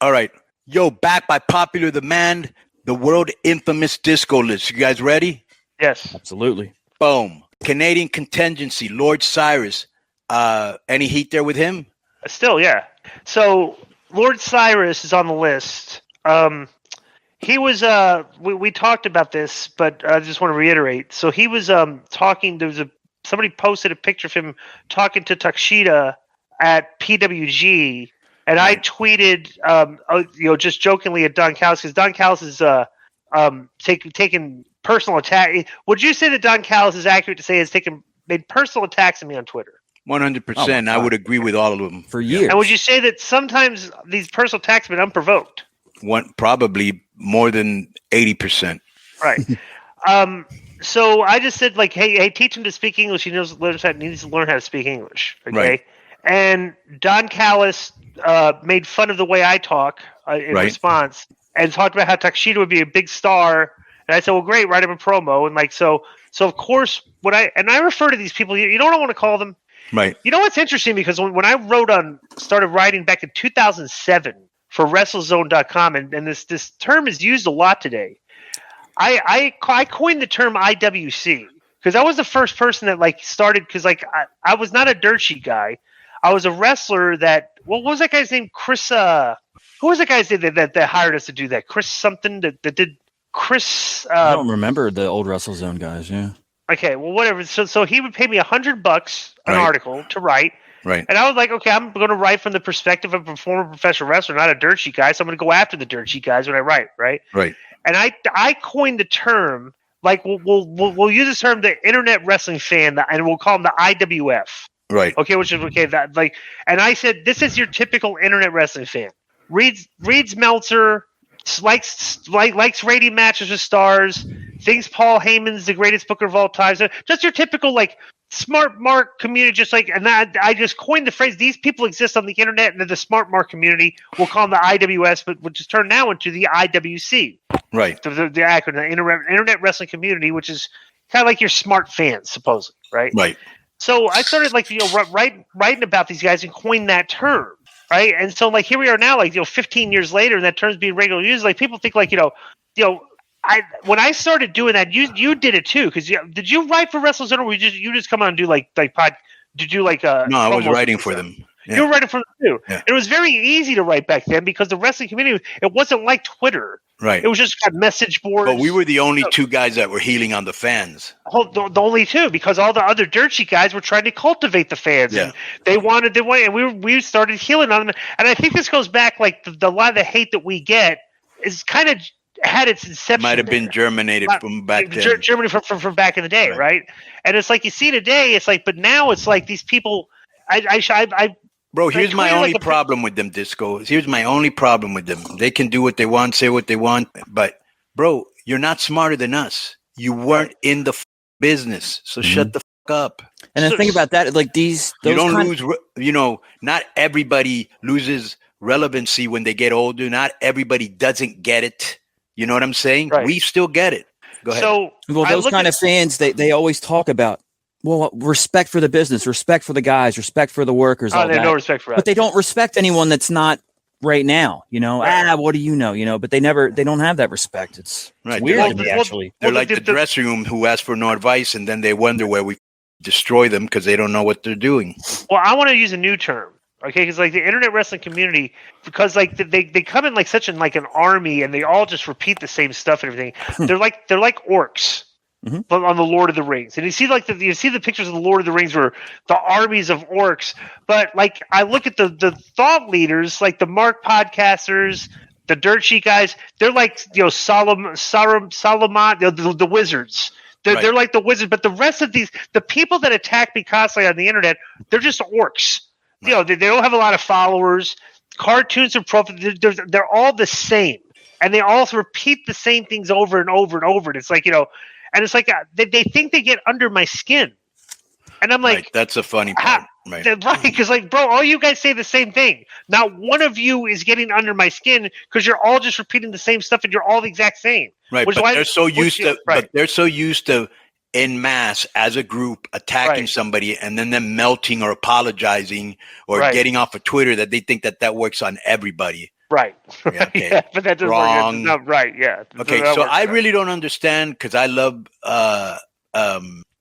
All right. Yo, back by popular demand, the world infamous disco list. You guys ready? Yes. Absolutely. Boom. Canadian contingency, Lord Cyrus. Any heat there with him? Still, yeah. So Lord Cyrus is on the list. He was we talked about this, but I just want to reiterate. So he was talking. There was somebody posted a picture of him talking to Takshita at PWG, and I tweeted just jokingly at Don Callis, because Don Callis is taking personal attack. Would you say that Don Callis is accurate to say has made personal attacks at me on Twitter? 100%. I would agree with all of them. For years. And would you say that sometimes these personal attacks have been unprovoked? Probably more than 80%. Right. So I just said, like, hey, teach him to speak English. He needs to learn how to speak English. Okay. Right. And Don Callis made fun of the way I talk in response, and talked about how Takshita would be a big star. And I said, well, great, write him a promo. And like, so of course, I refer to these people, you know what I want to call them? Right. You know what's interesting? Because when I started writing back in 2007 for WrestleZone.com, and this term is used a lot today. I coined the term IWC because I was the first person that like started, because like I was not a dirt sheet guy. I was a wrestler that, what was that guy's name? Chris, who was that guy's name that hired us to do that? Chris something that did Chris. I don't remember the old WrestleZone guys. Yeah. Okay, well, whatever. So he would pay me $100 an article to write. Right. And I was like, okay, I'm going to write from the perspective of a former professional wrestler, not a dirt sheet guy. So I'm going to go after the dirt sheet guys when I write, right? Right. And I coined the term, like we'll use this term, the internet wrestling fan, and we'll call them the IWF. Right. Okay, which is okay. That like, and I said this is your typical internet wrestling fan. Reads Meltzer, likes rating matches with stars, thinks Paul Heyman's the greatest booker of all time. So just your typical like smart mark community, just like, and I just coined the phrase. These people exist on the internet, and the smart mark community. We'll call them the IWS, but which is turned now into the IWC. Right. The acronym, the internet wrestling community, which is kind of like your smart fans, supposedly, right? Right. So I started like writing about these guys and coined that term, right? And so like here we are now, like 15 years later, and that term's being regularly used. Like people think like when I started doing that, you did it too, because did you write for WrestleZone, or you just come on and do like pod? Did you like No, I was writing for them. Yeah. You were writing for them too. Yeah. It was very easy to write back then because the wrestling community, it wasn't like Twitter. Right. It was just got message boards. But we were the only two guys that were healing on the fans. The only two, because all the other dirt sheet guys were trying to cultivate the fans. Yeah. And they wanted, and we started healing on them. And I think this goes back, like the lot of the hate that we get is kind of had its inception. Might have been germinated from back then. Germany from back in the day, right? And it's like you see today, it's like, but now it's like these people. Bro, here's my only problem with them, Disco. Here's my only problem with them. They can do what they want, say what they want, but bro, you're not smarter than us. You weren't in the business, so shut the up. And the thing about that, like those you don't lose. Not everybody loses relevancy when they get older. Not everybody doesn't get it. You know what I'm saying? Right. We still get it. Go ahead. So, those kind of fans, they always talk about, well, respect for the business, respect for the guys, respect for the workers. Oh, they have no respect for us. But they don't respect anyone that's not right now. Right. What do you know? But they don't have that respect. It's weird to me, actually. They're like the dressing room who ask for no advice, and then they wonder where we destroy them because they don't know what they're doing. Well, I want to use a new term. Okay, because like the internet wrestling community, because like they come in like such an army, and they all just repeat the same stuff and everything. They're like orcs on the Lord of the Rings, and you see the pictures of the Lord of the Rings where the armies of orcs. But like I look at the thought leaders, like the Mark podcasters, the dirt sheet guys. They're like Solomon, the wizards. They're like the wizards. But the rest of the people that attack me constantly on the internet, they're just orcs. They don't have a lot of followers. Cartoons and they're all the same, and they all repeat the same things over and over and over. And it's like and it's like they think they get under my skin, and I'm like, that's a funny part, right? Because like, bro, all you guys say the same thing. Not one of you is getting under my skin because you're all just repeating the same stuff, and you're all the exact same. Right, but they're so used to. But they're so used to. En masse as a group attacking somebody and then them melting or apologizing or getting off of Twitter that they think that works on everybody. Right. Yeah, okay. Yeah, but that doesn't Wrong. work. No, right. Yeah. Okay, so I really don't understand because I love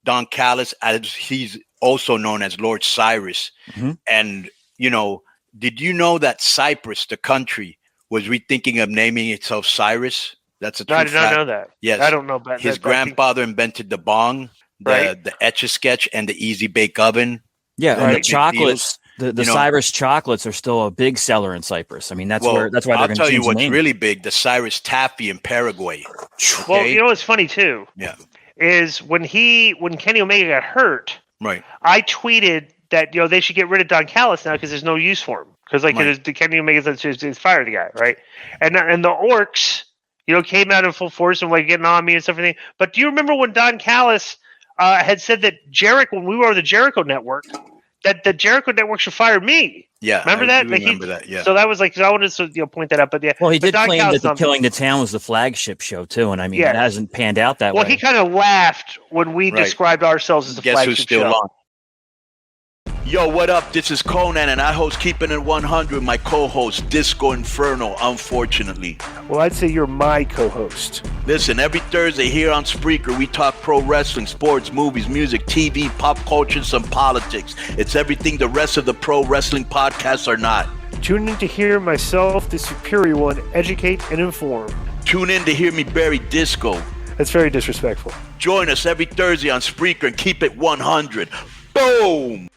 Don Callis, as he's also known as Lord Cyrus. Mm-hmm. And, you know, did you know that Cyprus, the country, was rethinking of naming itself Cyrus? That's a true I did not fact. know that. Yes. I don't know about His grandfather invented the bong, the Etch-a-Sketch, and the Easy Bake Oven. Yeah, and Right. the chocolates, the Cyrus chocolates are still a big seller in Cyprus. I mean, that's why they're I'll going to tell you change the what's name. really big: the Cyrus Taffy in Paraguay. Okay? Well, you know what's funny too? Yeah. Is when Kenny Omega got hurt, Right. I tweeted that they should get rid of Don Callis now because there's no use for him because the Kenny Omega is fired the guy, right? And the Orcs, came out in full force and getting on me and stuff. But do you remember when Don Callis had said that when we were on the Jericho Network, that the Jericho Network should fire me? Yeah, remember that? Remember that? Yeah. So that was I wanted to point that out. But yeah, well, he did Don claim Callis that Killing the Town was the flagship show too, and I mean it hasn't panned out that way. Well, he kind of laughed when we described ourselves as the Guess flagship who's still show. on? Yo, what up? This is Conan, and I host Keeping It 100. My co-host Disco Inferno. Unfortunately, well, I'd say you're my co-host. Listen, every Thursday here on Spreaker, we talk pro wrestling, sports, movies, music, TV, pop culture, and some politics. It's everything the rest of the pro wrestling podcasts are not. Tune in to hear myself, the superior one, educate and inform. Tune in to hear me bury Disco. That's very disrespectful. Join us every Thursday on Spreaker and keep it 100. Boom!